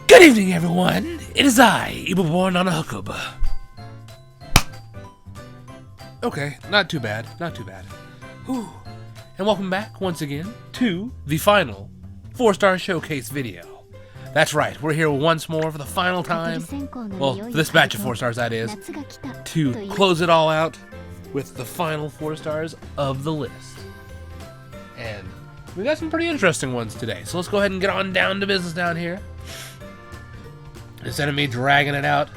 Good evening, everyone. It is I, Eibbor Nanahcub. Okay, not too bad, not too bad. Whew. And welcome back once again to the final 4-star showcase video. That's right, we're here once more for the final time. Well, for this batch of 4 stars, that is, to close it all out with the final 4 stars of the list. And we got some pretty interesting ones today, so let's go ahead and get on down to business down here. Instead of me dragging it out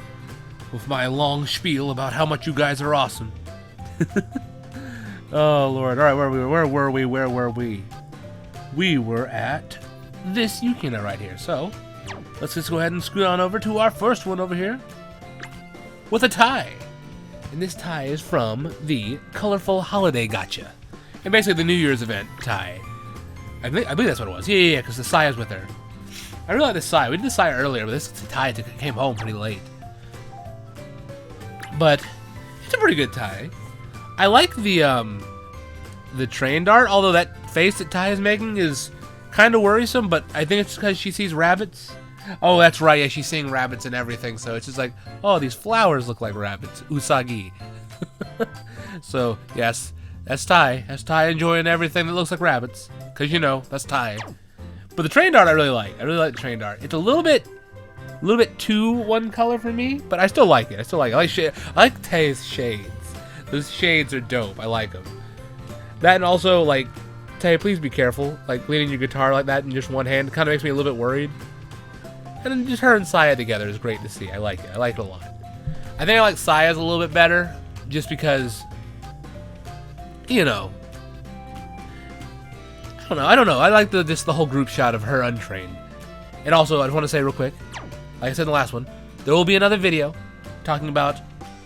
with my long spiel about how much you guys are awesome. Oh Lord! All right, where were we? We were at this Yukina right here. So let's just go ahead and scoot on over to our first one over here with a tie, and this tie is from the Colorful Holiday Gacha, and basically the New Year's event tie. I believe that's what it was. Yeah, because the Sai is with her. I really like this Sai. We did the Sai earlier, but this tie came home pretty late. But it's a pretty good tie. I like the train dart, although that face that Tai is making is kind of worrisome, but I think it's because she sees rabbits. Oh, that's right, yeah, she's seeing rabbits and everything, so it's just like, oh, these flowers look like rabbits. Usagi. So, yes, that's Tai. That's Tai enjoying everything that looks like rabbits, because, you know, that's Tai. But the train dart I really like. I really like the train dart. It's a little bit too one color for me, but I still like it. I like Tai's shades. Those shades are dope. I like them. That, and also, like, Tai, please be careful. Like, leaning your guitar like that in just one hand kind of makes me a little bit worried. And then just her and Saya together is great to see. I like it. I like it a lot. I think I like Saya's a little bit better, just because, you know, I don't know. I like just the whole group shot of her untrained. And also, I just want to say real quick, like I said in the last one, there will be another video talking about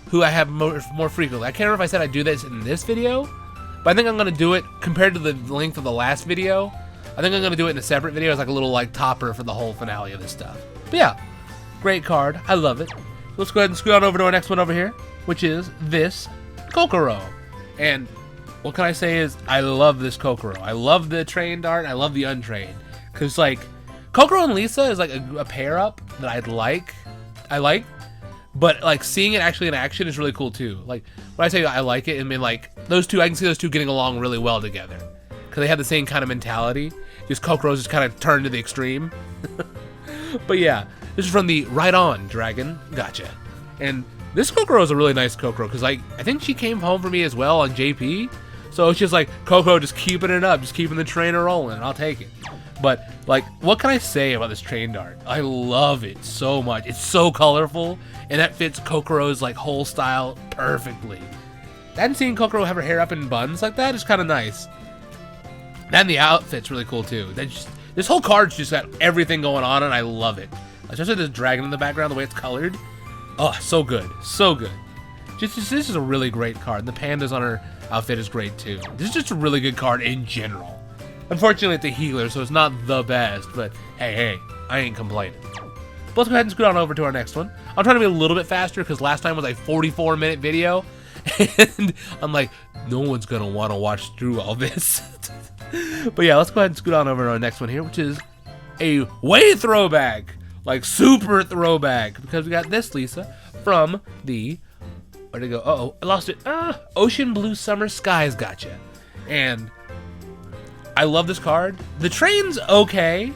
who I have more frequently. I can't remember if I said I'd do this in this video, but I think I'm going to do it, compared to the length of the last video, I think I'm going to do it in a separate video as like a little like topper for the whole finale of this stuff. But yeah, great card. I love it. Let's go ahead and scoot on over to our next one over here, which is this Kokoro. And what can I say is, I love this Kokoro. I love the trained art. I love the untrained. Because, like, Kokoro and Lisa is like a pair-up that I like. But, like, seeing it actually in action is really cool, too. Like, when I say I like it, I mean, like, those two, I can see those two getting along really well together. Because they have the same kind of mentality. Just Kokoro's just kind of turned to the extreme. But, yeah. This is from the Right On Dragon Gacha. And this Kokoro is a really nice Kokoro. Because, like, I think she came home for me as well on JP. So it's just like, Kokoro just keeping it up. Just keeping the trainer rolling. And I'll take it. But, like, what can I say about this train dart? I love it so much. It's so colorful, and that fits Kokoro's, like, whole style perfectly. And seeing Kokoro have her hair up in buns like that is kind of nice. And the outfit's really cool, too. This whole card's just got everything going on, and I love it. Especially this dragon in the background, the way it's colored. Oh, so good. So good. This is a really great card. The pandas on her outfit is great, too. This is just a really good card in general. Unfortunately, it's a healer, so it's not the best, but hey, I ain't complaining. But let's go ahead and scoot on over to our next one. I'm trying to be a little bit faster, because last time was a 44-minute video, and I'm like, no one's going to want to watch through all this. But yeah, let's go ahead and scoot on over to our next one here, which is a way throwback, like super throwback, because we got this Lisa from the, where'd it go? Uh-oh, I lost it. Ocean Blue Summer Skies Gacha. And I love this card. The train's okay.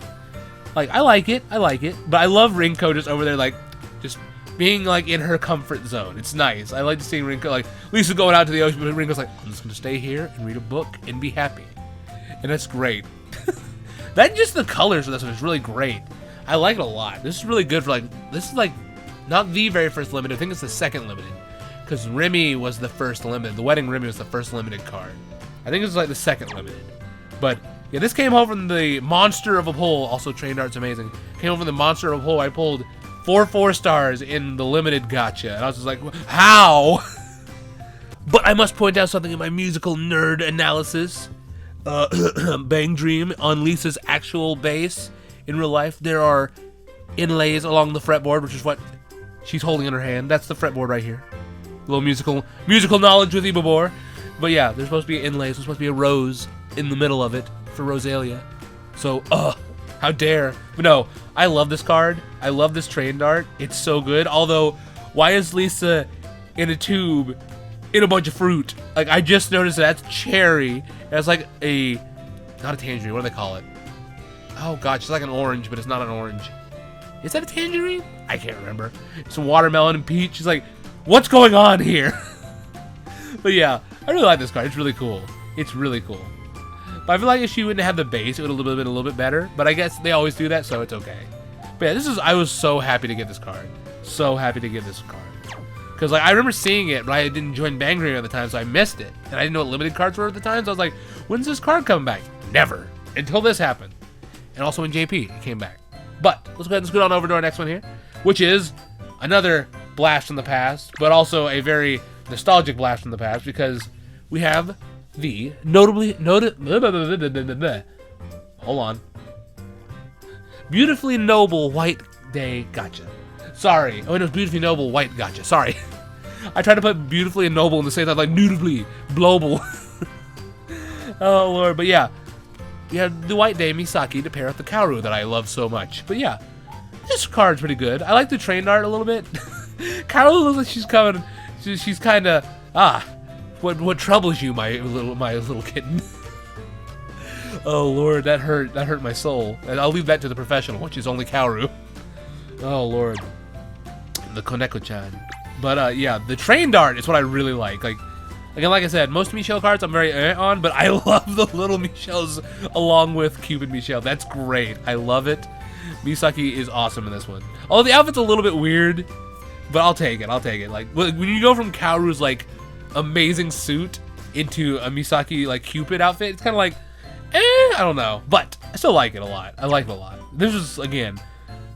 Like, I like it, but I love Rinko just over there, like, just being, like, in her comfort zone. It's nice. I like to see Rinko, like, Lisa going out to the ocean, but Rinko's like, I'm just gonna stay here and read a book and be happy. And that's great. That just the colors for this one is really great. I like it a lot. This is really good for, like, this is, like, not the very first limited. I think it's the second limited. Because Remy was the first limited. The Wedding Remy was the first limited card. I think it was, like, the second limited. But, yeah, this came home from the Monster of a Pull. Also, trained art's amazing. Came home from the Monster of a Pull. I pulled 4 stars in the limited gacha. And I was just like, how? But I must point out something in my musical nerd analysis. Bang Dream, on Lisa's actual base in real life, there are inlays along the fretboard, which is what she's holding in her hand. That's the fretboard right here. A little musical knowledge with Eibbor. But yeah, there's supposed to be inlays. There's supposed to be a rose in the middle of it for Rosalia. So, how dare. But no, I love this card. I love this train dart. It's so good. Although, why is Lisa in a tube in a bunch of fruit? Like, I just noticed that's cherry. It's like not a tangerine. What do they call it? Oh, God. It's like an orange, but it's not an orange. Is that a tangerine? I can't remember. Some watermelon and peach. She's like, what's going on here? But yeah, I really like this card. It's really cool. It's really cool. But I feel like if she wouldn't have the base, it would have been a little bit better. But I guess they always do that, so it's okay. But yeah, I was so happy to get this card. So happy to get this card. Because like I remember seeing it, but I didn't join BanG at the time, so I missed it. And I didn't know what limited cards were at the time, so I was like, when's this card coming back? Never. Until this happened. And also in JP, it came back. But let's go ahead and scoot on over to our next one here, which is another blast from the past, but also a very nostalgic blast from the past, because we have the hold on. Beautifully Noble White Day Gotcha. Sorry. Oh, it was Beautifully Noble White Gotcha. Sorry. I tried to put beautifully and noble in the same time, like notably, global. Oh, Lord. But yeah. We have the White Day Misaki to pair with the Kaoru that I love so much. But yeah, this card's pretty good. I like the train dart a little bit. Kaoru looks like she's coming. She's kind of what troubles you, my little kitten. Oh Lord, that hurt my soul. And I'll leave that to the professional, which is only Kaoru. Oh Lord, the Koneko-chan. But yeah, the train dart is what I really like. Again, like I said, most Michelle cards I'm very on, but I love the little Michelles along with Cupid Michelle. That's great. I love it. Misaki is awesome in this one. Although the outfit's a little bit weird, but I'll take it. I'll take it. Like when you go from Kaoru's like amazing suit into a Misaki like Cupid outfit, it's kind of like, I don't know. But I still like it a lot. I like it a lot. This was, again,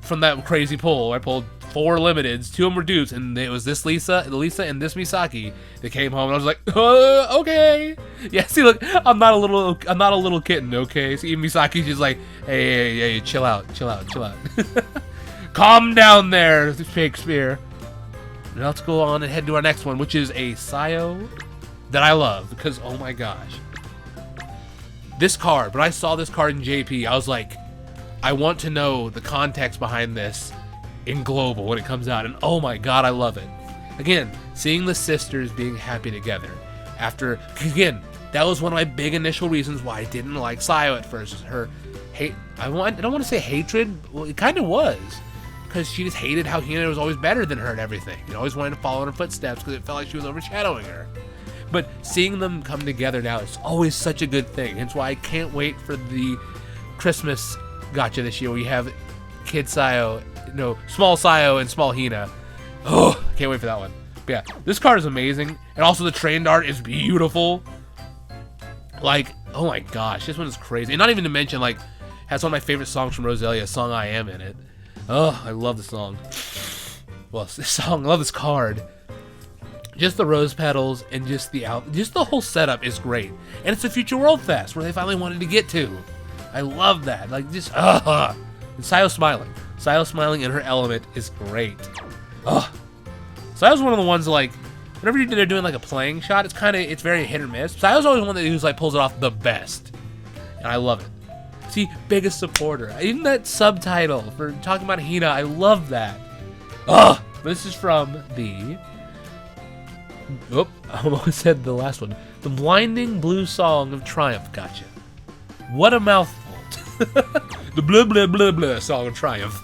from that crazy pull. I pulled 4 limiteds, 2 of them were dupes, and it was this Lisa and this Misaki that came home, and I was like, okay. Yeah, see, look, I'm not a little kitten, okay? See, Misaki's just like, hey, chill out. Calm down there, Shakespeare. Now let's go on and head to our next one, which is a Sayo that I love, because, oh my gosh. This card, when I saw this card in JP, I was like, I want to know the context behind this in global when it comes out, and oh my god, I love it. Again, seeing the sisters being happy together after, again, that was one of my big initial reasons why I didn't like Sayo at first. Her hate, I don't want to say hatred, well, it kind of was, because she just hated how Hina was always better than her and everything. You know, always wanted to follow in her footsteps because it felt like she was overshadowing her. But seeing them come together now is always such a good thing. Hence why I can't wait for the Christmas gotcha this year where you have Kid Sayo, no, Small Sayo and Small Hina. Oh, I can't wait for that one. But yeah, this card is amazing. And also the train dart is beautiful. Like, oh my gosh, this one is crazy. And not even to mention, like, has one of my favorite songs from Roselia, Song I Am in it. Oh, I love the song. Well, this song, I love this card. Just the rose petals and just the whole setup is great. And it's a Future World Fest where they finally wanted to get to. I love that. Like, just, and Sayo smiling. Sayo smiling in her element is great. Sayo's one of the ones, like, whenever they're doing, like, a playing shot, it's very hit or miss. Sayo's always one who's, like, pulls it off the best. And I love it. See, biggest supporter. Even that subtitle for talking about Hina, I love that. This is from the... Oh, I almost said the last one. The Blinding Blue Song of Triumph Gotcha. What a mouthful. The blah blah blah blah Song of Triumph.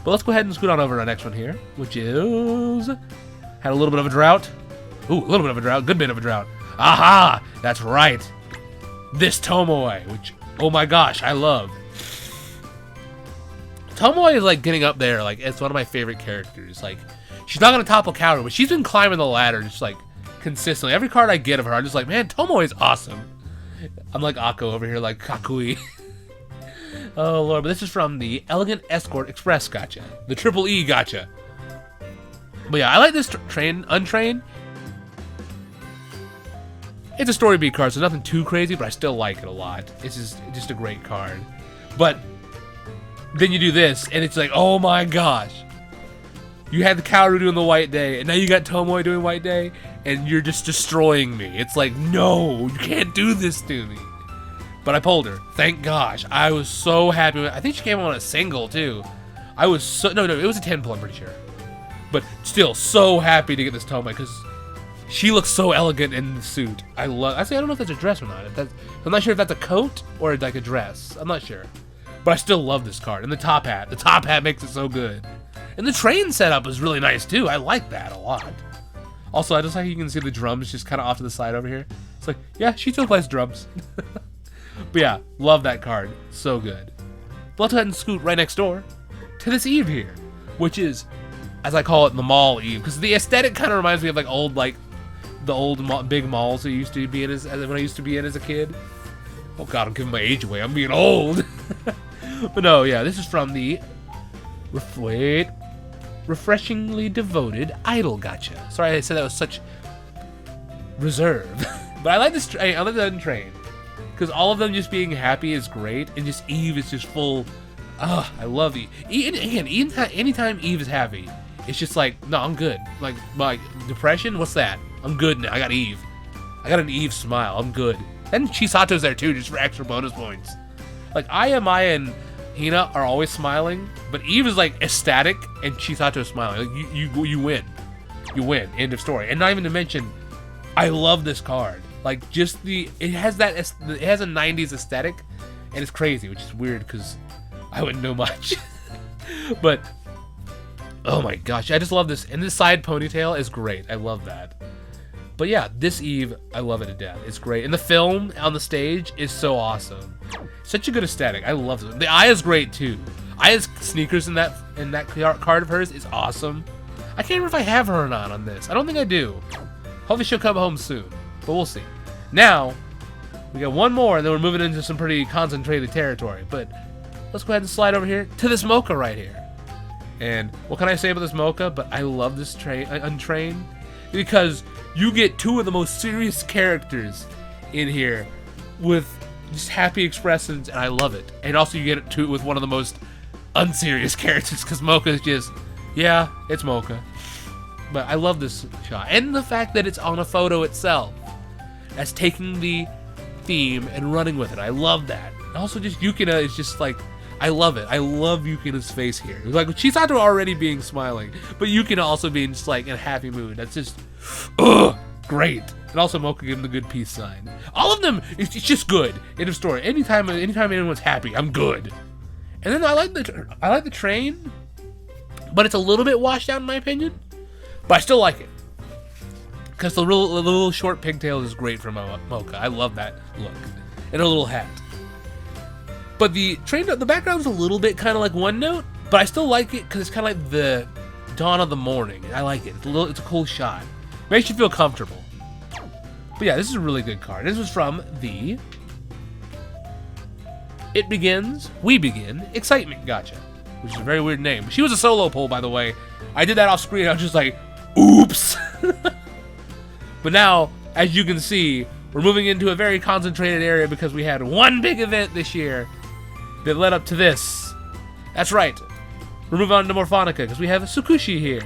But let's go ahead and scoot on over to our next one here, which is... Had a little bit of a drought. Ooh, a little bit of a drought. Good bit of a drought. Aha! That's right. This Tomoe, which, oh my gosh, I love. Tomoe is like getting up there. Like, it's one of my favorite characters. Like, she's not going to topple Kaoru, but she's been climbing the ladder just, like, consistently. Every card I get of her, I'm just like, man, Tomoe is awesome. I'm like Akko over here, like Kakui. Oh, Lord. But this is from the Elegant Escort Express gotcha. The Triple E gotcha. But yeah, I like this Untrained. It's a story beat card, so nothing too crazy, but I still like it a lot. It's just a great card. But then you do this, and it's like, oh my gosh. You had the Kaoru doing the White Day, and now you got Tomoe doing White Day, and you're just destroying me. It's like, no, you can't do this to me. But I pulled her. Thank gosh. I was so happy. I think she came on a single, too. I was so... No, it was a 10 pull, I'm pretty sure. But still, so happy to get this Tomei, because she looks so elegant in the suit. I don't know if that's a dress or not. I'm not sure if that's a coat or like a dress. I'm not sure. But I still love this card. And the top hat. The top hat makes it so good. And the train setup is really nice, too. I like that a lot. Also, I just like you can see the drums just kind of off to the side over here. It's like, yeah, she still plays drums. But yeah, love that card. So good. But let's go ahead and scoot right next door to this Eve here, which is, as I call it, the mall Eve. Because the aesthetic kind of reminds me of like old, like, the old big malls I used to be in when I used to be in as a kid. Oh god, I'm giving my age away. I'm being old. But no, yeah, this is from the refreshingly devoted idol gacha. Sorry, I said that was such reserve. But I like this. I like that train because all of them just being happy is great, and just Eve is just full. I love Eve. Again, anytime Eve is happy, it's just like, no, I'm good. Like depression, what's that? I'm good now. I got Eve. I got an Eve smile. I'm good. And Chisato's there too, just for extra bonus points. Like Aya, Maya, and Hina are always smiling, but Eve is like ecstatic, and Chisato's smiling. Like you win. You win. End of story. And not even to mention, I love this card. Like just it has a 90s aesthetic, and it's crazy, which is weird because I wouldn't know much. But oh my gosh, I just love this. And this side ponytail is great. I love that. But yeah, this Eve, I love it to death. It's great. And the film on the stage is so awesome. Such a good aesthetic. I love it. The Aya's great too. Aya's sneakers in that card of hers is awesome. I can't remember if I have her or not on this. I don't think I do. Hopefully she'll come home soon, but we'll see. Now, we got one more, and then we're moving into some pretty concentrated territory. But let's go ahead and slide over here to this Mocha right here. And what can I say about this Mocha? But I love this Untrained because you get two of the most serious characters in here with just happy expressions, and I love it. And also you get it too with one of the most unserious characters because Mocha is just, yeah, it's Mocha. But I love this shot. And the fact that it's on a photo itself. That's taking the theme and running with it. I love that. Also just Yukina is just like, I love it. I love Yukina's face here. It's like Chisato already being smiling, but Yukina also being just like in a happy mood. That's just, great. And also Mocha giving the good peace sign. All of them, it's just good. End of story. Anytime anyone's happy, I'm good. And then I like the train, but it's a little bit washed out in my opinion. But I still like it. Because the little short pigtail is great for Mocha. I love that look. And a little hat. But the background's a little bit kind of like One Note, but I still like it because it's kind of like the dawn of the morning. I like it. It's a cool shot. Makes you feel comfortable. But yeah, this is a really good card. This was from the It Begins, We Begin, Excitement Gacha, which is a very weird name. She was a solo pull, by the way. I did that off screen. I was just like, oops. But now, as you can see, we're moving into a very concentrated area because we had one big event this year that led up to this. That's right. We're moving on to Morphonica because we have a Tsukushi here.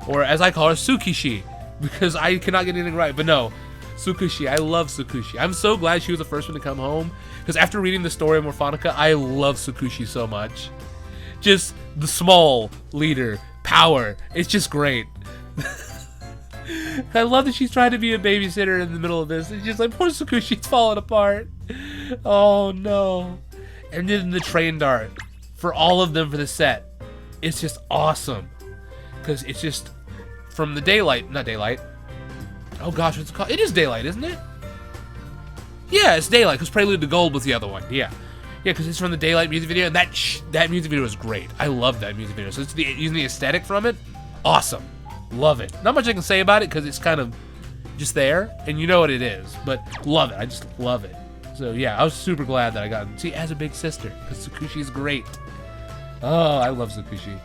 Or as I call her, Tsukishi. Because I cannot get anything right. But no, Tsukushi. I love Tsukushi. I'm so glad she was the first one to come home. Because after reading the story of Morphonica, I love Tsukushi so much. Just the small leader, power. It's just great. I love that she's trying to be a babysitter in the middle of this. It's just like, poor Tsukushi's falling apart. Oh no. And then the train dart for all of them for the set. It's just awesome. Because it's just from the not daylight. Oh gosh, what's it called? It is daylight, isn't it? Yeah, it's daylight because Prelude to Gold was the other one. Yeah. Yeah, because it's from the daylight music video. And that music video is great. I love that music video. So it's using the aesthetic from it. Awesome. Love it. Not much I can say about it because it's kind of just there, and you know what it is. But love it. I just love it. So yeah, I was super glad that I got to see as a big sister because Tsukushi is great. Oh, I love Tsukushi.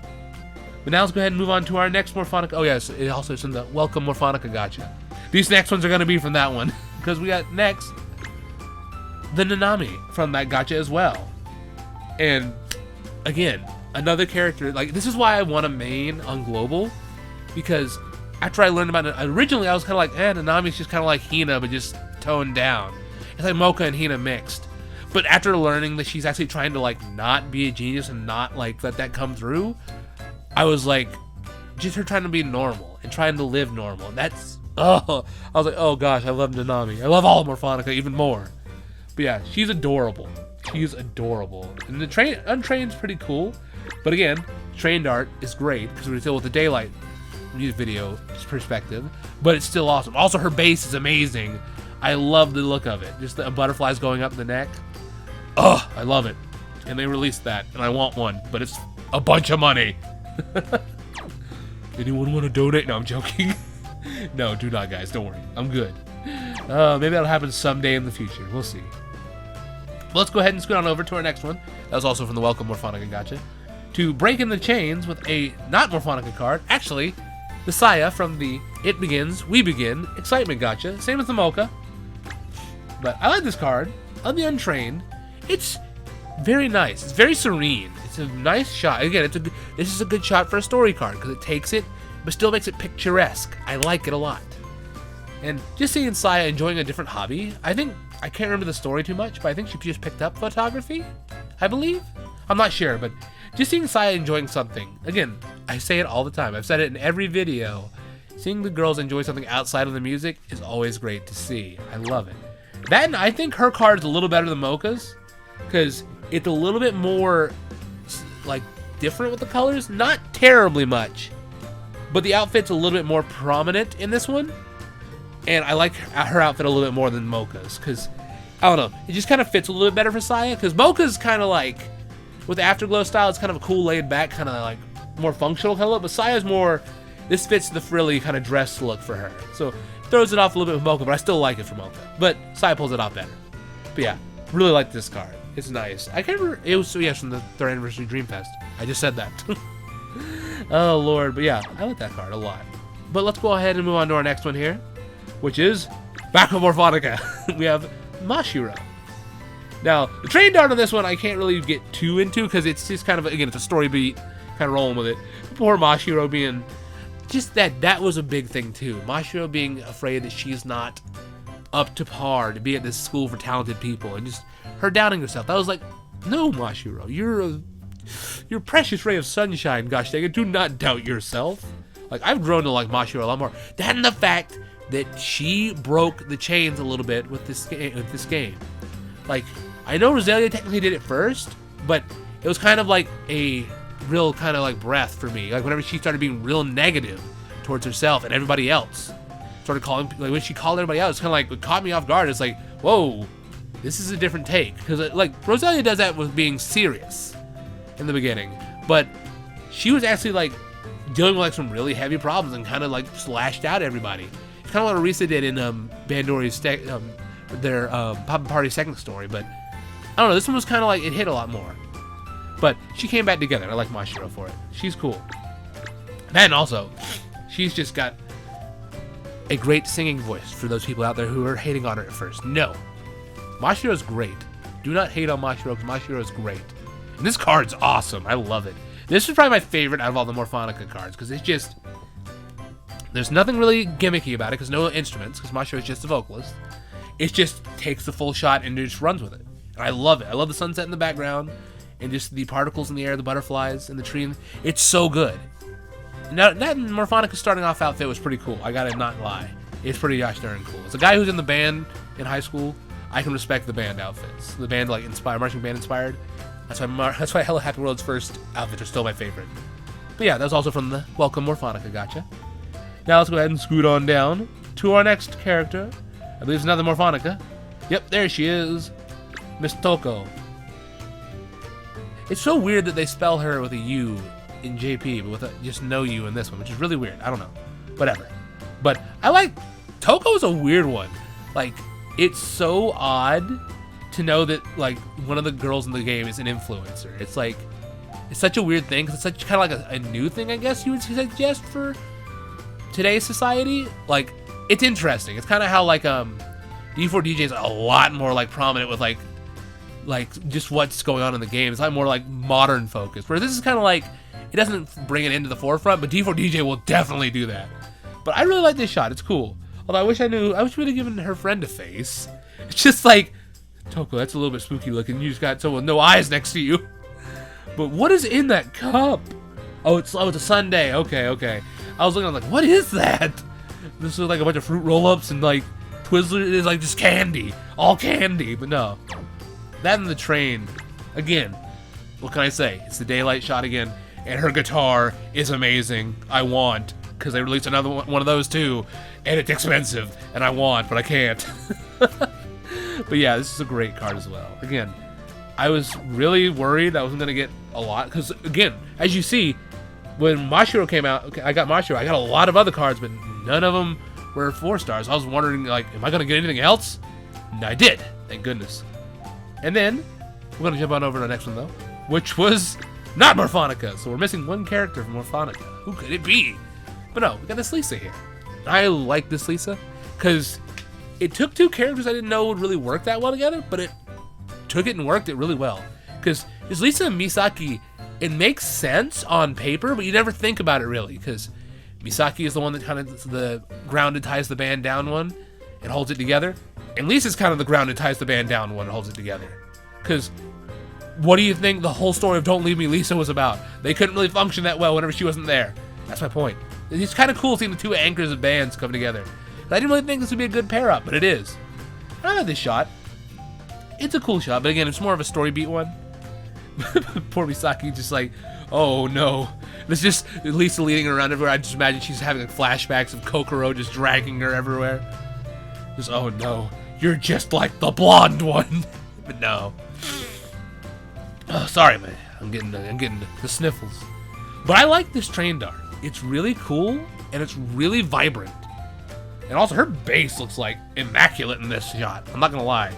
But now let's go ahead and move on to our next Morphonica. Oh yes, it also is in the Welcome Morphonica Gacha. These next ones are going to be from that one because we got next the Nanami from that gacha as well. And again, another character. Like this is why I want a main on Global. Because after I learned about it, originally I was kind of like, Nanami's just kind of like Hina, but just toned down. It's like Mocha and Hina mixed. But after learning that she's actually trying to like not be a genius and not like let that come through, I was like, just her trying to be normal and trying to live normal. And that's, I was like, oh gosh, I love Nanami. I love all of Morphonica even more. But yeah, she's adorable. She's adorable. And the Untrained's pretty cool. But again, trained art is great because we deal with the daylight music video perspective. But it's still awesome. Also, her base is amazing. I love the look of it. Just the butterflies going up the neck. Oh, I love it. And they released that, and I want one, but it's a bunch of money. Anyone want to donate? No, I'm joking. No, do not, guys. Don't worry. I'm good. Maybe that'll happen someday in the future. We'll see. Well, let's go ahead and scoot on over to our next one. That was also from the Welcome Morphonica Gacha. To break in the chains with a not Morphonica card. Actually, the Saya from the It Begins, We Begin Excitement Gacha. Same as the Mocha. But I like this card. On the Untrained, it's very nice. It's very serene. It's a nice shot. Again, this is a good shot for a story card because it takes it, but still makes it picturesque. I like it a lot. And just seeing Saya enjoying a different hobby, I can't remember the story too much, but I think she just picked up photography, I believe? I'm not sure, but just seeing Saya enjoying something. Again, I say it all the time. I've said it in every video. Seeing the girls enjoy something outside of the music is always great to see. I love it. That, and I think her card is a little better than Mocha's, because it's a little bit more, like, different with the colors. Not terribly much, but the outfit's a little bit more prominent in this one. And I like her outfit a little bit more than Mocha's, because, I don't know, it just kind of fits a little bit better for Saya, because Mocha's kind of like, with the Afterglow style, it's kind of a cool, laid-back, kind of like, more functional kind of look, but Saya's more, this fits the frilly kind of dress look for her. So, throws it off a little bit with Mocha, but I still like it for Mocha. But Saya pulls it off better. But yeah, really like this card. It's nice. I can't remember, it was, yes, from the 3rd Anniversary Dream Fest. I just said that. Oh, Lord, but yeah, I like that card a lot. But let's go ahead and move on to our next one here, which is back with Morphonica. We have Mashiro. Now, the trained art on this one I can't really get too into because it's just kind of, again, it's a story beat, kind of rolling with it. Poor Mashiro being, just that was a big thing too. Mashiro being afraid that she's not up to par to be at this school for talented people, and just her doubting herself. That was like, no, Mashiro, you're a precious ray of sunshine, gosh dang it, do not doubt yourself. Like, I've grown to like Mashiro a lot more. That and the fact that she broke the chains a little bit with this game. Like, I know Rosalia technically did it first, but it was kind of like a real kind of like breath for me. Like, whenever she started being real negative towards herself and everybody else, started calling, like when she called everybody out, it's kind of like, it caught me off guard. It's like, whoa, this is a different take. Because like, Rosalia does that with being serious in the beginning, but she was actually like dealing with like some really heavy problems and kind of like slashed out at everybody. It's kind of what Arisa did in Bandori's their Pop Party second story, but I don't know, this one was kind of like, it hit a lot more. But she came back together. I like Mashiro for it. She's cool. And also, she's just got a great singing voice for those people out there who are hating on her at first. No. Mashiro's great. Do not hate on Mashiro, because Mashiro is great. And this card's awesome. I love it. This is probably my favorite out of all the Morphonica cards, because it's just, there's nothing really gimmicky about it, because no instruments, because Mashiro is just a vocalist. It just takes the full shot and just runs with it. And I love it. I love the sunset in the background, and just the particles in the air, the butterflies, and the tree. It's so good. Now, that Morphonica's starting off outfit was pretty cool. I gotta not lie. It's pretty gosh darn cool. As a guy who's in the band in high school, I can respect the band outfits. The band, like, marching band inspired. That's why Hello Happy World's first outfits are still my favorite. But yeah, that was also from the Welcome Morphonica Gacha. Now let's go ahead and scoot on down to our next character. I believe it's another Morphonica. Yep, there she is. Miss Toko. It's so weird that they spell her with a U in JP, but with just no U in this one, which is really weird. I don't know. Whatever. But I like... Toko's a weird one. Like, it's so odd to know that, like, one of the girls in the game is an influencer. It's like... It's such a weird thing, because it's such kind of like a new thing, I guess you would suggest for today's society. Like, it's interesting. It's kind of how, like, D4DJ is a lot more, like, prominent with, like just what's going on in the game. It's like more like modern focus. Whereas this is kind of like, it doesn't bring it into the forefront, but D4DJ will definitely do that. But I really like this shot. It's cool. Although I wish we would have given her friend a face. It's just like, Toko, that's a little bit spooky looking. You just got someone with no eyes next to you. But what is in that cup? Oh, it's a sundae. Okay. I was looking, I'm like, what is that? This is like a bunch of fruit roll-ups and like Twizzlers. It's like just candy. All candy, but no. That and the train. Again, what can I say? It's the daylight shot again. And her guitar is amazing. I want. Because they released another one of those too. And it's expensive. And I want, but I can't. But yeah, this is a great card as well. Again, I was really worried I wasn't going to get a lot. Because again, as you see, when Mashiro came out, okay, I got Mashiro. I got a lot of other cards, but none of them were 4 stars. I was wondering, like, am I going to get anything else? And I did. Thank goodness. And then, we're going to jump on over to the next one, though. Which was not Morphonica. So we're missing one character from Morphonica. Who could it be? But no, we got this Lisa here. I like this Lisa because it took 2 characters I didn't know would really work that well together, but it took it and worked it really well. Because this Lisa and Misaki, it makes sense on paper, but you never think about it really. Because Misaki is the one that kind of the grounded ties the band down one and holds it together. And Lisa's kind of the grounded ties the band down one and holds it together. Because what do you think the whole story of Don't Leave Me Lisa was about? They couldn't really function that well whenever she wasn't there. That's my point. It's kind of cool seeing the 2 anchors of bands come together. I didn't really think this would be a good pair up, but it is. And I like this shot. It's a cool shot, but again, it's more of a story beat one. Poor Misaki just like, oh no. It's just Lisa leading her around everywhere. I just imagine she's having like, flashbacks of Kokoro just dragging her everywhere. Just, oh no. You're just like the blonde one. But no. Oh, sorry, man. I'm getting the sniffles. But I like this train dart. It's really cool, and it's really vibrant. And also, her base looks like immaculate in this shot. I'm not gonna lie.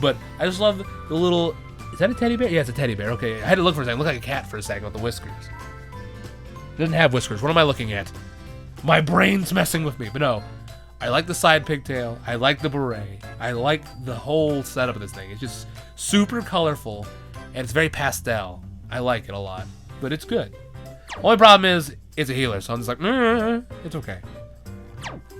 But I just love the little... Is that a teddy bear? Yeah, it's a teddy bear. Okay, I had to look for a second. It looked like a cat for a second with the whiskers. It doesn't have whiskers. What am I looking at? My brain's messing with me. But no, I like the side pigtail. I like the beret. I like the whole setup of this thing. It's just super colorful, and it's very pastel. I like it a lot, but it's good. Only problem is, it's a healer, so I'm just like, it's okay.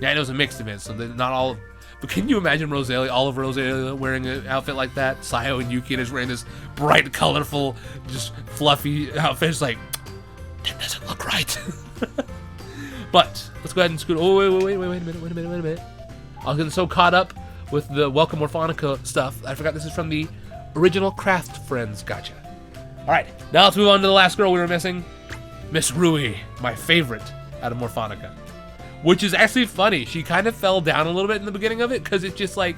Yeah, it was a mixed event, so not all... But can you imagine Rosalia, all of Rosalia wearing an outfit like that? Sayo and Yuki is wearing this bright, colorful, just fluffy outfit. It's like, that doesn't look right. But let's go ahead and scoot. Oh, wait a minute. I was getting so caught up with the Welcome Morphonica stuff, I forgot this is from the original Craft Friends Gacha. All right, now let's move on to the last girl we were missing, Miss Rui, my favorite out of Morphonica. Which is actually funny. She kind of fell down a little bit in the beginning of it because it's just like,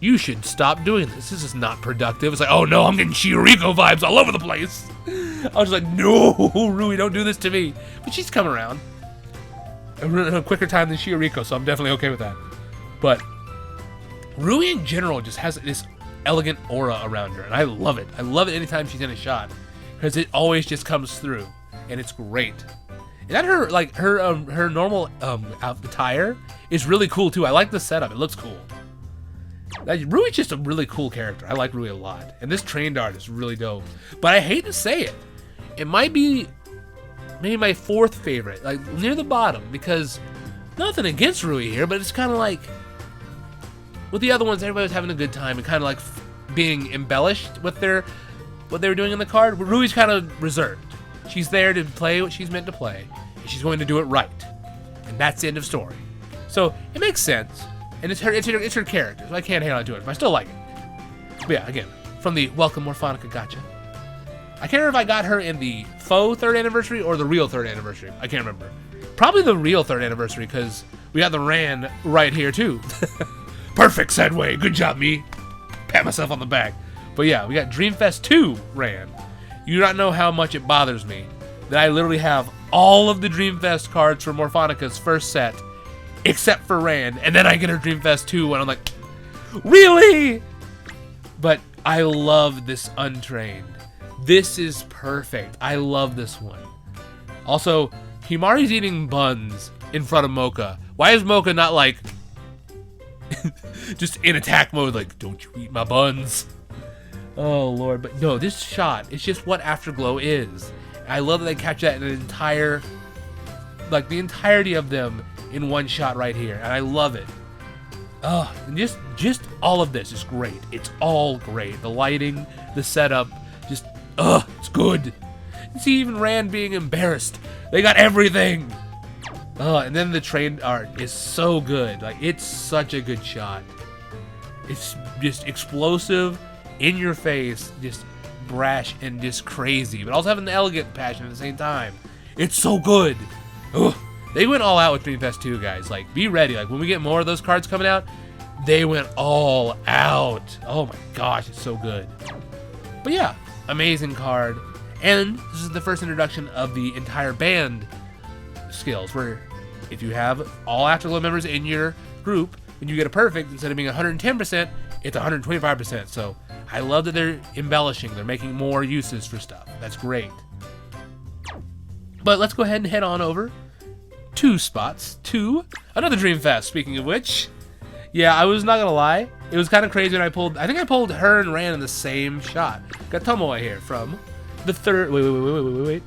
you should stop doing this. This is not productive. It's like, oh no, I'm getting Shioriko vibes all over the place. I was like, no, Rui, don't do this to me. But she's come around in a quicker time than Shioriko, so I'm definitely okay with that. But Rui in general just has this elegant aura around her, and I love it. I love it anytime she's in a shot because it always just comes through, and it's great. And that her normal attire is really cool too. I like the setup. It looks cool. Rui's just a really cool character. I like Rui a lot. And this train dart is really dope. But I hate to say it. It might be maybe my 4th favorite, like near the bottom, because nothing against Rui here, but it's kind of like with the other ones, everybody was having a good time and kind of like being embellished with what they were doing in the card. Rui's kind of reserved. She's there to play what she's meant to play, and she's going to do it right. And that's the end of story. So, it makes sense, and it's her character, so I can't hate on it too much, but I still like it. But yeah, again, from the Welcome Morphonica Gacha. I can't remember if I got her in the faux 3rd anniversary or the real 3rd anniversary. I can't remember. Probably the real 3rd anniversary, because we got the Ran right here, too. Perfect segue. Good job, me. Pat myself on the back. But yeah, we got Dreamfest 2 Ran. You do not know how much it bothers me that I literally have all of the Dreamfest cards for Morphonica's first set, except for Ran, and then I get her Dreamfest 2, and I'm like, really? But I love this Untrained. This is perfect. I love this one. Also, Himari's eating buns in front of Mocha. Why is Mocha not like, just in attack mode, like, don't you eat my buns? Oh, Lord. But no, this shot, it's just what Afterglow is. I love that they catch that in an entire, like, the entirety of them in one shot right here. And I love it. And just all of this is great. It's all great. The lighting, the setup, just, it's good. You see even Rand being embarrassed. They got everything. And then the train art is so good. Like, it's such a good shot. It's just explosive, in your face, just brash and just crazy, but also having the elegant passion at the same time. It's so good. Ugh. They went all out with Dreamfest 2, guys. Like, be ready. Like, when we get more of those cards coming out, they went all out. Oh my gosh, it's so good. But yeah, amazing card. And this is the first introduction of the entire band skills, where if you have all Afterglow members in your group, when you get a perfect, instead of being 110%, it's 125%. So I love that they're embellishing. They're making more uses for stuff. That's great. But let's go ahead and head on over 2 spots to another Dreamfest. Speaking of which, yeah, I was not gonna lie, it was kind of crazy when I think I pulled her and Rand in the same shot. Got Tomoe here from the third. Wait.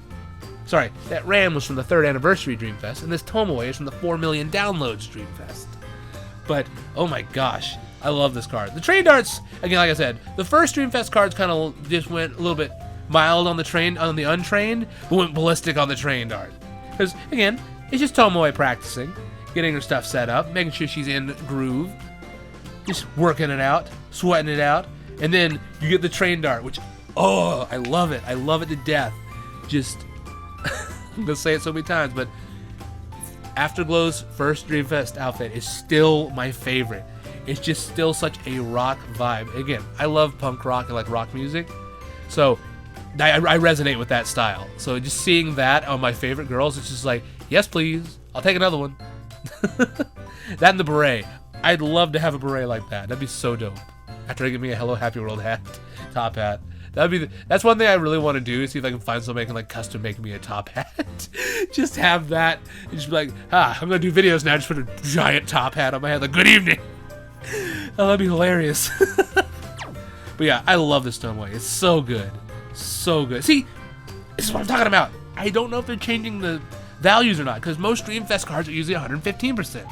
Sorry, that Rand was from the 3rd anniversary Dreamfest, and this Tomoe is from the 4 million downloads Dreamfest. But oh my gosh, I love this card. The train darts, again, like I said, the first Dreamfest cards kind of just went a little bit mild on the untrained, but went ballistic on the trained art. Because again, it's just Tomoe practicing, getting her stuff set up, making sure she's in groove, just working it out, sweating it out, and then you get the trained art, which, oh, I love it. I love it to death. Just, I'm gonna say it so many times, but Afterglow's first Dreamfest outfit is still my favorite. It's just still such a rock vibe. Again, I love punk rock and like rock music, so I resonate with that style. So just seeing that on my favorite girls, it's just like, yes please, I'll take another one. That and the beret. I'd love to have a beret like that. That'd be so dope. After they give me a Hello Happy World hat, top hat. That's one thing I really want to do, see if I can find somebody who can like custom make me a top hat. Just have that, and just be like, I'm gonna do videos now, just put a giant top hat on my head, like, good evening. Oh, that'd be hilarious. But yeah, I love this Tomoe. It's so good. So good. See, this is what I'm talking about. I don't know if they're changing the values or not, because most Dreamfest cards are usually 115%.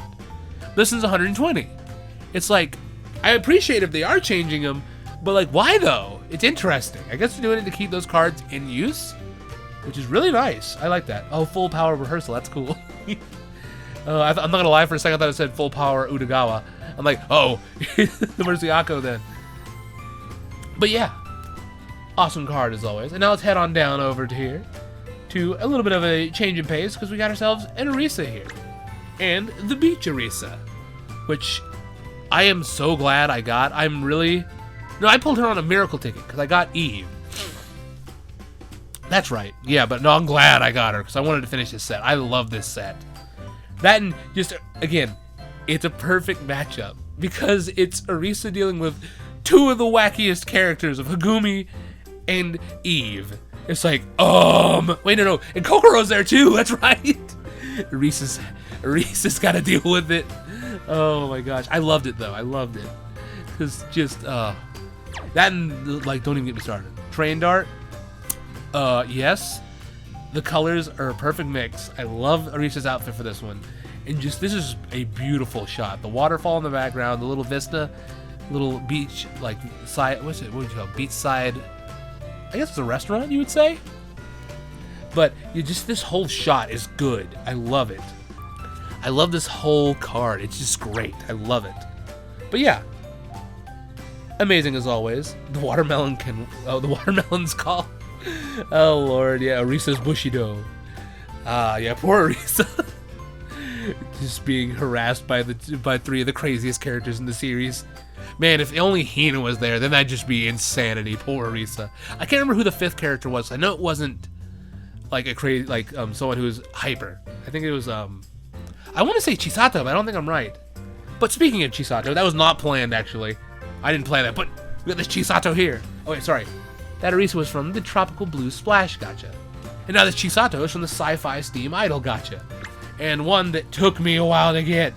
This one's 120. It's like, I appreciate if they are changing them, but like, why though? It's interesting. I guess they're doing it to keep those cards in use, which is really nice. I like that. Oh, full power rehearsal. That's cool. I'm not gonna lie, for a second I thought it said full power Utagawa. I'm like, oh, the Murciako then. But yeah, awesome card as always. And now let's head on down over to here to a little bit of a change in pace, because we got ourselves an Orisa here. And the Beach Orisa, which I am so glad I got. No, I pulled her on a miracle ticket because I got Eve. That's right. Yeah, but no, I'm glad I got her because I wanted to finish this set. I love this set. That and just, again, it's a perfect matchup because it's Orisa dealing with 2 of the wackiest characters of Hagumi and Eve. It's like, wait, no, and Kokoro's there too. That's right. Orisa's got to deal with it. Oh my gosh, I loved it though. I loved it because just that and like, don't even get me started. Train dart. Yes, the colors are a perfect mix. I love Orisa's outfit for this one, and just this is a beautiful shot. The waterfall in the background, the little vista, little beach like side. What would you call it? Beach side? I guess it's a restaurant, you would say. But this whole shot is good. I love it. I love this whole card. It's just great. I love it. But yeah, amazing as always. The watermelon's call. Oh lord, yeah, Orisa's Bushido. Yeah, poor Orisa. Just being harassed by 3 of the craziest characters in the series. Man, if only Hina was there, then that'd just be insanity. Poor Orisa. I can't remember who the 5th character was. I know it wasn't like a crazy, like someone who was hyper. I think it was I want to say Chisato, but I don't think I'm right. But speaking of Chisato, that was not planned actually. I didn't plan that, but we got this Chisato here. Oh wait, sorry. That Orisa was from the Tropical Blue Splash Gacha. And now this Chisato is from the Sci-Fi Steam Idol Gacha. And one that took me a while to get.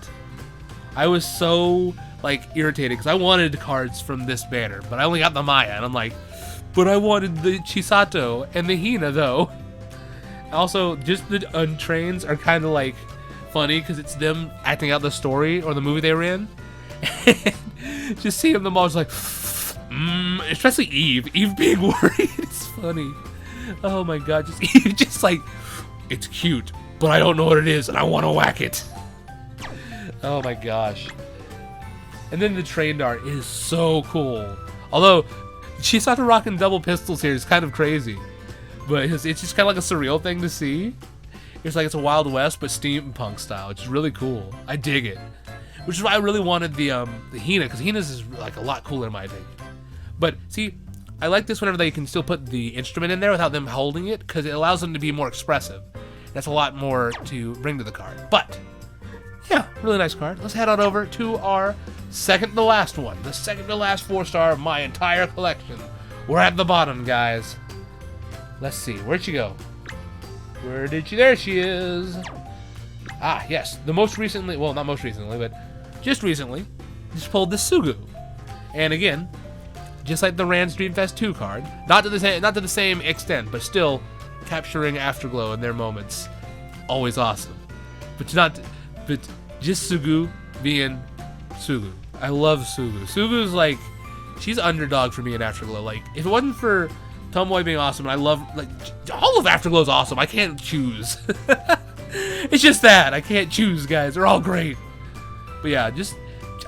I was so like irritated because I wanted cards from this banner, but I only got the Maya, and I'm like, but I wanted the Chisato and the Hina though. Also, just the untrains are kind of like funny because it's them acting out the story or the movie they were in. And just seeing them all is like, especially Eve. Eve being worried. It's funny. Oh my god, just Eve just like, it's cute, but I don't know what it is, and I want to whack it. Oh my gosh. And then the train dart is so cool. Although, she started rocking double pistols here. It's kind of crazy. But it's just kind of like a surreal thing to see. It's like it's a Wild West, but steampunk style, which is really cool. I dig it. Which is why I really wanted the Hina, because Hina's is like a lot cooler in my opinion. But see, I like this whenever they can still put the instrument in there without them holding it, because it allows them to be more expressive. That's a lot more to bring to the card. But, yeah, really nice card. Let's head on over to our second to last one. The second to last 4-star of my entire collection. We're at the bottom, guys. Let's see, where'd she go? Where did she? There she is. Ah, yes. The most recently, well, not most recently, but just recently, just pulled the Sugu. And again, just like the Rand's Dreamfest 2 card, not to the same extent, but still capturing Afterglow in their moments. Always awesome. But just Sugu being Sugu. I love Sugu. Sugu's like, she's underdog for me in Afterglow. Like, if it wasn't for Tomboy being awesome, and I love, like, all of Afterglow's awesome. I can't choose. It's just that. I can't choose, guys. They're all great. But yeah,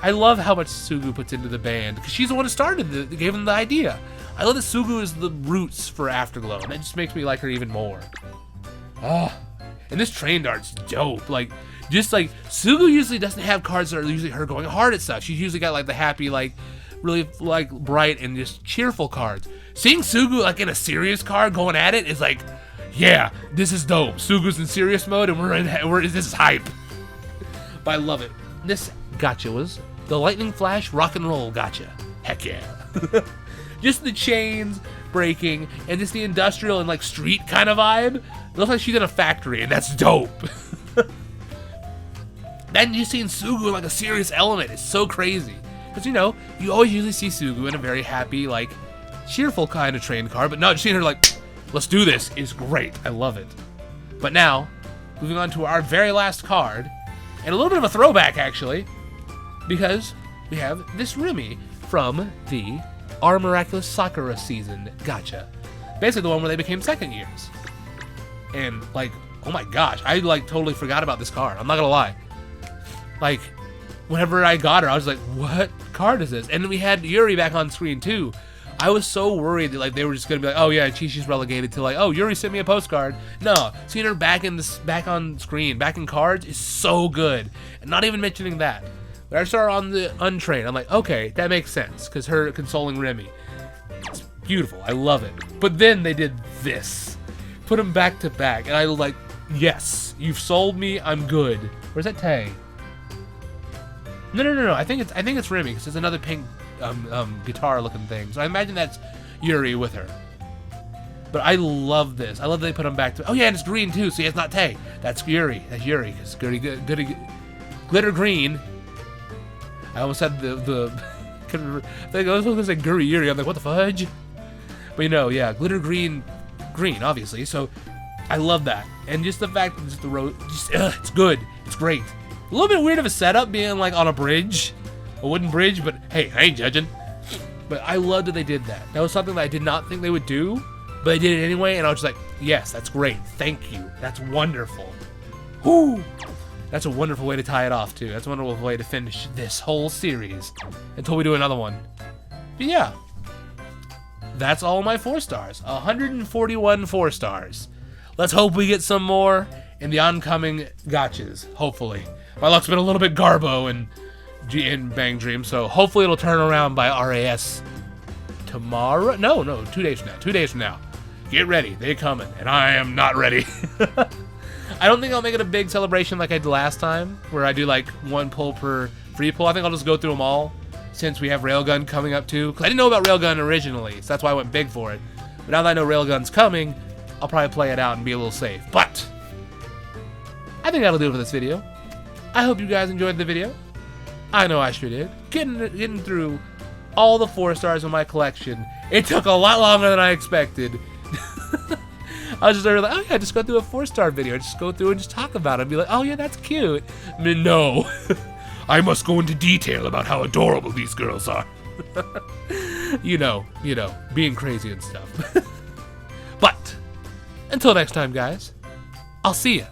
I love how much Sugu puts into the band, because she's the one who started gave them the idea. I love that Sugu is the roots for Afterglow, and that just makes me like her even more. Ah, and this train dart's dope. Like, just like, Sugu usually doesn't have cards that are usually her going hard at stuff. She's usually got like the happy, like, really like bright and just cheerful cards. Seeing Sugu like in a serious card going at it is like, yeah, this is dope. Sugu's in serious mode and this is hype. But I love it. This gotcha was the Lightning Flash Rock and Roll gotcha. Heck yeah. Just the chains breaking and just the industrial and like street kind of vibe. It looks like she's in a factory, and that's dope. Then you seeing Sugu in like a serious element. It's so crazy. Because, you know, you always usually see Sugu in a very happy, like, cheerful kind of train card, but no, seeing her like, let's do this is great. I love it. But now, moving on to our very last card, and a little bit of a throwback, actually, because we have this Remy from the Our Miraculous Sakura season gotcha. Basically the one where they became second years. And, like, oh my gosh, I, like, totally forgot about this card. I'm not gonna lie. Like, whenever I got her, I was like, what card is this? And then we had Yuri back on screen, too. I was so worried that, like, they were just going to be like, oh, yeah, Chi-Chi's relegated to, like, oh, Yuri sent me a postcard. No, seeing her back on screen, back in cards, is so good. And not even mentioning that. When I saw her on the Untrained, I'm like, okay, that makes sense, because her consoling Remy. It's beautiful. I love it. But then they did this. Put them back to back. And I was like, yes, you've sold me. I'm good. Where's that Tay? No. I think it's Remy, because there's another pink guitar-looking thing. So I imagine that's Yuri with her. But I love this. I love that they put them back to. Oh yeah, and it's green too. See, it's not Tay. That's Yuri. That's Yuri. Because glitter green. I almost said the. I was going to say Guri Yuri. I'm like, what the fudge? But you know, yeah, glitter green, obviously. So I love that, and just the fact that just the road, it's good. It's great. A little bit weird of a setup being like on a bridge, a wooden bridge, but hey, I ain't judging. But I loved that they did that. That was something that I did not think they would do, but they did it anyway, and I was just like, yes, that's great. Thank you. That's wonderful. Whoo! That's a wonderful way to tie it off, too. That's a wonderful way to finish this whole series until we do another one. But yeah, that's all my 4 stars. 141 4 stars. Let's hope we get some more in the oncoming gotchas, hopefully. My luck's been a little bit garbo in BanG Dream, so hopefully it'll turn around by RAS tomorrow. No, 2 days from now. 2 days from now. Get ready. They're coming, and I am not ready. I don't think I'll make it a big celebration like I did last time, where I do like 1 pull per free pull. I think I'll just go through them all, since we have Railgun coming up too. Because I didn't know about Railgun originally, so that's why I went big for it. But now that I know Railgun's coming, I'll probably play it out and be a little safe. But I think that'll do it for this video. I hope you guys enjoyed the video. I know I sure did. Getting through all the 4 stars in my collection. It took a lot longer than I expected. I was just like, oh yeah, just go through a 4-star video. Just go through and just talk about it and be like, oh yeah, that's cute. I mean, no. I must go into detail about how adorable these girls are. you know, being crazy and stuff. But until next time, guys, I'll see ya.